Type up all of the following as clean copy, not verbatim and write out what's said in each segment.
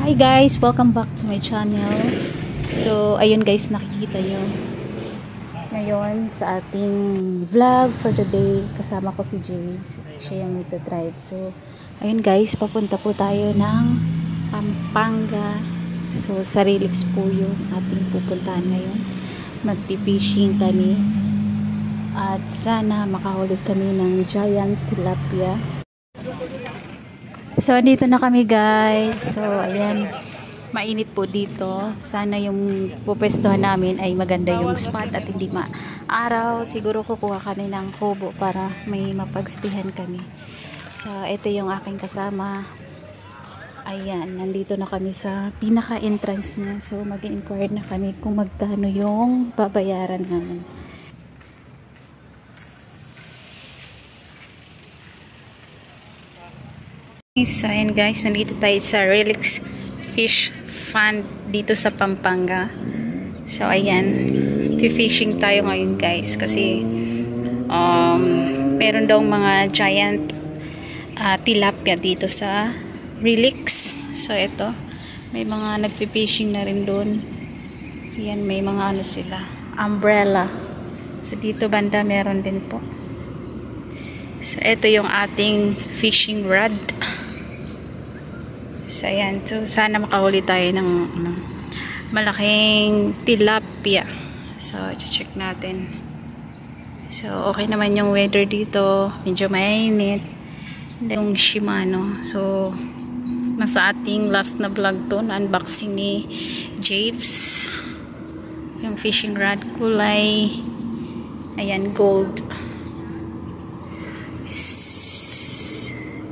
Hi guys, welcome back to my channel. So ayun guys, nakikita nyo ngayon sa ating vlog for the day, kasama ko si Jace, siya yung nagdadrive. So ayun guys, papunta po tayo ng Pampanga. So sa Relix po yung ating pupuntahan ngayon. Magpipishing kami at sana makahuli kami ng giant tilapia. So, dito na kami guys. So, ayan. Mainit po dito. Sana yung pupwestuhan namin ay maganda yung spot at hindi maaraw. Siguro kukuha kami ng kubo para may mapagstihan kami. So, ito yung aking kasama. Ayan, nandito na kami sa pinaka-entrance niya. So, mag-inquire na kami kung magkano yung babayaran namin. So ayan guys, nandito tayo sa Relix Fish Fund dito sa Pampanga. So ayan, fishing tayo ngayon guys kasi meron daw mga giant tilapia dito sa Relix. So ito, may mga nagfi-fishing na rin doon. Yan, may mga ano sila, umbrella. So dito banda meron din po. So ito yung ating fishing rod. So ayan, so sana makahuli tayo ng malaking tilapia. So check natin. So okay naman yung weather dito, medyo mainit. Yung Shimano. So nasa ating last na vlog to, na unboxing ni James. Yung fishing rod, kulay ayan, gold.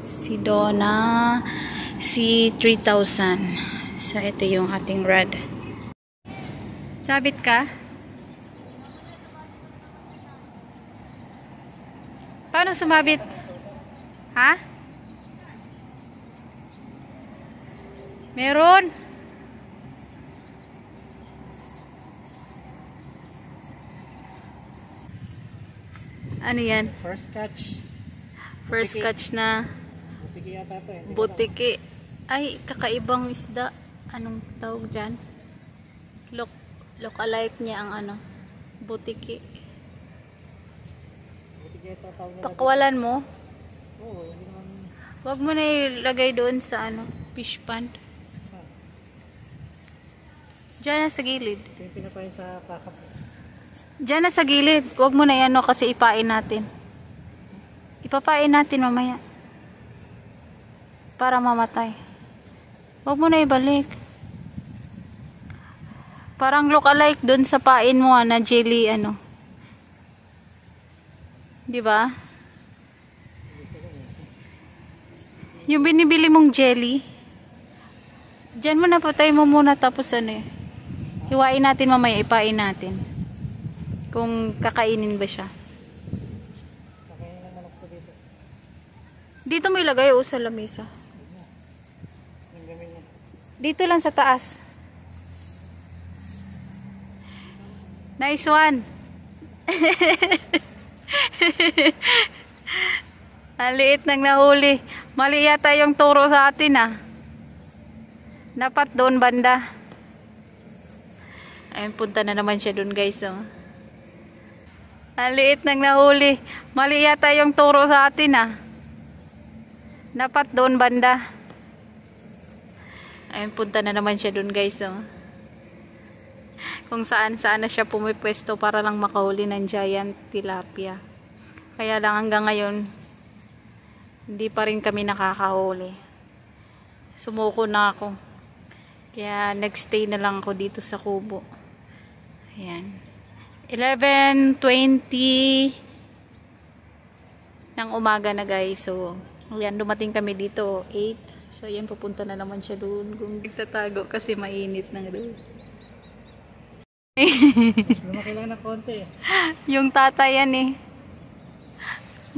Sidona C3000. So ito yung ating rod. Sabit ka? Paano sumabit? Ha? Meron? Ano yan? First catch. First catch na Butiki yata ito eh. butiki. Ay, kakaibang isda. Anong tawag dyan? Look alike niya ang ano, butiki. Butiki ito tawag nila. Pakwalan mo. Oo, hindi naman. Huwag mo na ilagay doon sa ano, fish pond. Diyan na sa gilid. Ito yung pinapain sa kakap. Diyan na sa gilid. Huwag mo na yan, no, kasi ipain natin. Ipapain natin mamaya. Para mamatay. Huwag mo na ibalik. Parang look alike doon sa pain mo na jelly ano. 'Di ba? Yung binibili mong jelly. Diyan mo na patay mo muna tapos ano eh. Hiwain natin mamaya, ipain natin. Kung kakainin ba siya. Kakainin ng manok ko dito. Dito mo ilagay o sa lamesa. Dito lang sa taas. Nice one. Ang liit ng nahuli. Mali yata yung turo sa atin ah. Dapat doon banda. Ayun, punta na naman siya doon guys. Oh. Ang liit ng nahuli. Mali yata yung turo sa atin ah. Dapat doon banda. Ayun, punta na naman siya dun guys. Oh. Kung saan na siya pumipwesto para lang makahuli ng giant tilapia. Kaya lang hanggang ngayon, hindi pa rin kami nakakahuli. Sumuko na ako. Kaya nagstay na lang ako dito sa kubo. Ayan. 11:20 ng umaga na guys. So, ayan, dumating kami dito 8. So, ayan, pupunta na naman siya doon. Kung nagtatago kasi mainit na doon. Lumaki lang ng konti. Yung tatay yan eh.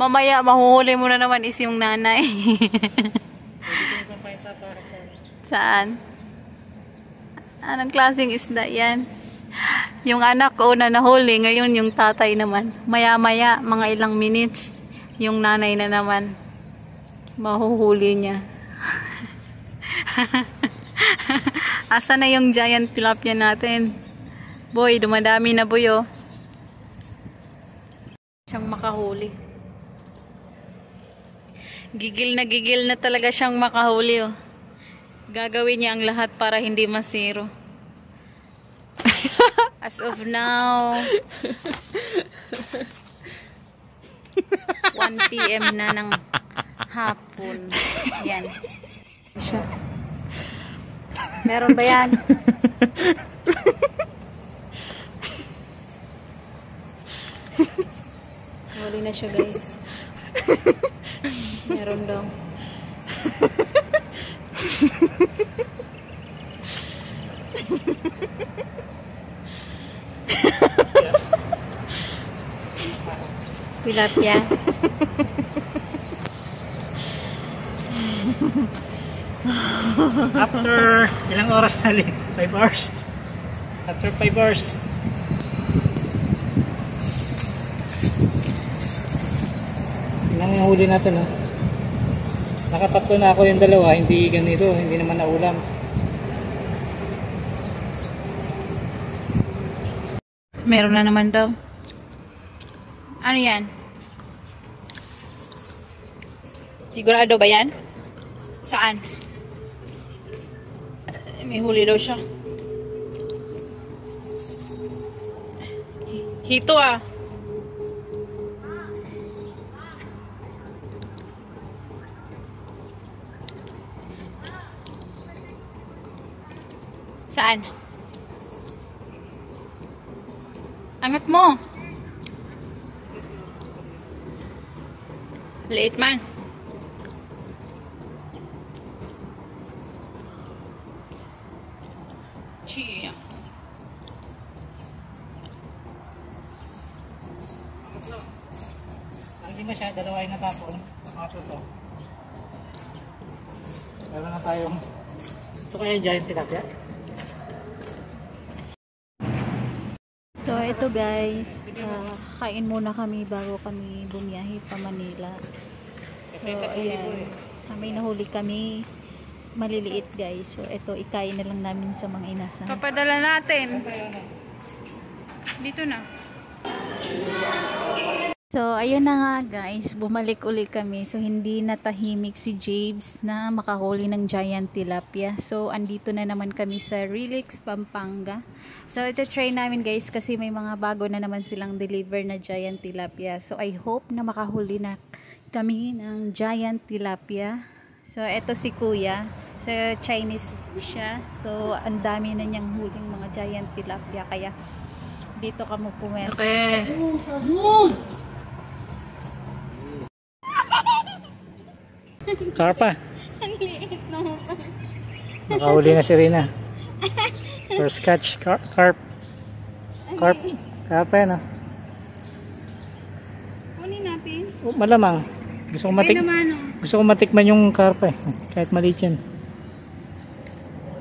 Mamaya, mahuhuli mo na naman is yung nanay. Pwede ko yung pampain sa kakap. Saan? Anong klaseng isda yan? Yung anak ko na nahuli, ngayon yung tatay naman. Maya-maya, mga ilang minutes, yung nanay na naman. Mahuhuli niya. Asa na yung giant tilapia natin? Boy, dumadami na boy oh. Siyang makahuli. Gigil na talaga siyang makahuli oh. Gagawin niya ang lahat para hindi masiro. As of now, 1 PM na ng hapon. Yan. Siya. Meron ba yan? Huli na siya guys. Meron daw. Tilapia. After ilang oras na ulit? 5 hours? After 5 hours. Tingnan mo yung huli natin, oh. Nakatatlo na ako yung dalawa, hindi ganito, hindi naman naulam. Meron na naman daw. Ano yan? Sigurado ba yan? Saan? May huli daw siya. Hito ah. Saan? Angat mo. Liit man. Chia. Hindi na siya, dalawa ay natapon. Kaso to. Meron na tayong ito kaya yung giant tilapia. So ito guys, kain muna kami bago kami bumiyahe pa Manila. So ayan, may nahuli kami maliliit guys. So ito ikain na lang namin sa mga inasa. Papadala natin. Dito na. So ayun na nga guys, bumalik uli kami. So hindi natahimik si James na makahuli ng giant tilapia. So andito na naman kami sa Relix, Pampanga. So ito try namin guys kasi may mga bago na naman silang deliver na giant tilapia. So I hope na makahuli na kami ng giant tilapia. So ito si Kuya. So Chinese siya. So ang dami na niyang huling mga giant tilapia kaya dito kami pumesto. Okay. Karpa. Ang liit naman. Nakahuli na si Rina. First catch, carp. Carp. Karpa yan, ah. Kunin natin. Oh, malamang. Gusto ko matikman yung karpa eh. Kahit maliit yan.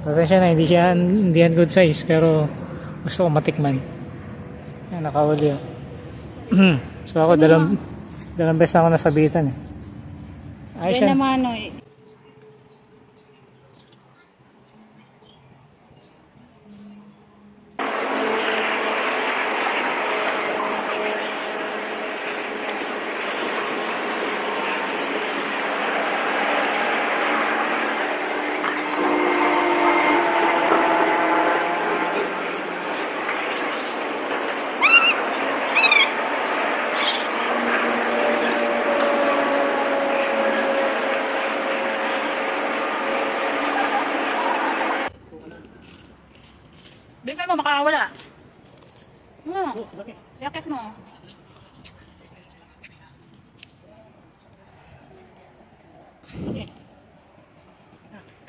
Pasensya na, hindi yan good size. Pero gusto ko matikman. Yan, nakahuli oh. So ako, dalawang beses na ako nasabitan eh. Ayos yan. Yan naman o eh. Bigay mo makakawala. Yakit mo.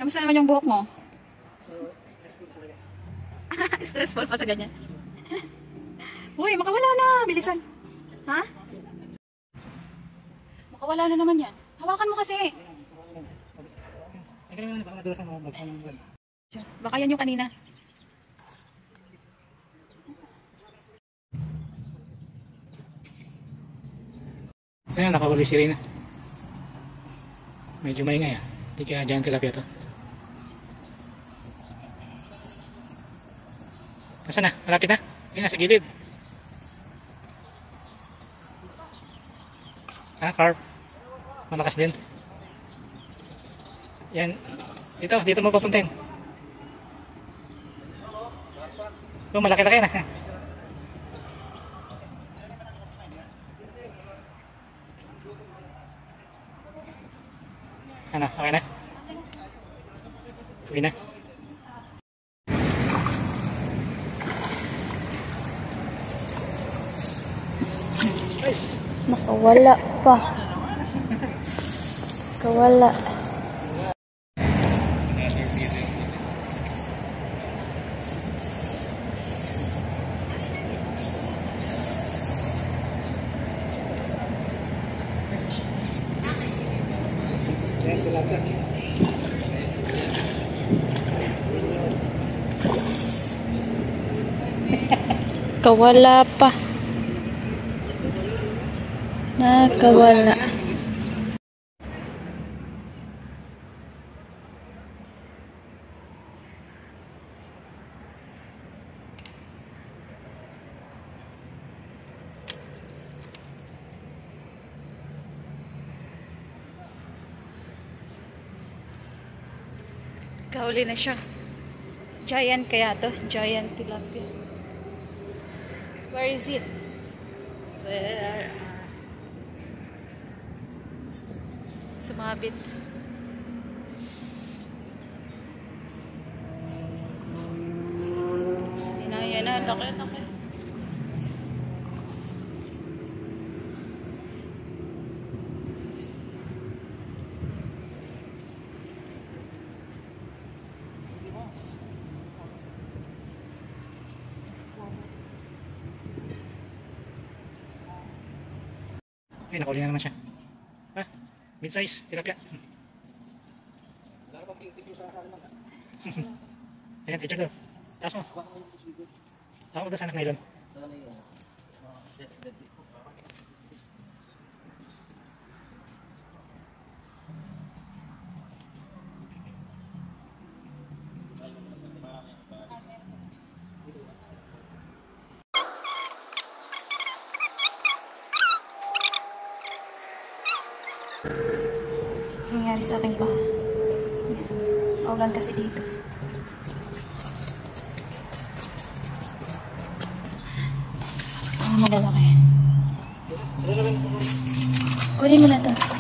Kamusta naman yung buhok mo? Stressful pa sa ganyan. Uy, makawala na. Bilisan. Ha? Makawala na naman yan. Hawakan mo kasi. Baka yan yung kanina. Ayan, nakahuli si Rina. Medyo maingay ah. Hindi kaya giant tilapia to. Nasaan na? Malapit na? Ayun, nasa gilid. Carp. Malakas din. Yan. Dito mo papuntin. Oh, malaki-laki na. Ano, okay na? Okay na. Nakawala pa. Kawala. Kawala pa. Nakawala. Kahuli na siya. Giant kaya to? Giant tilapia. Where is it? Where? Sumabit. Yan na, laki. Ay, nakuli na naman siya. Mid-size, tilapia. Ayan, picture daw. Taas mo. Ako daw sa anak na ilon. Nangyari sa akin pa. Ulan kasi dito. Ang malalaki. Kunin mo na to.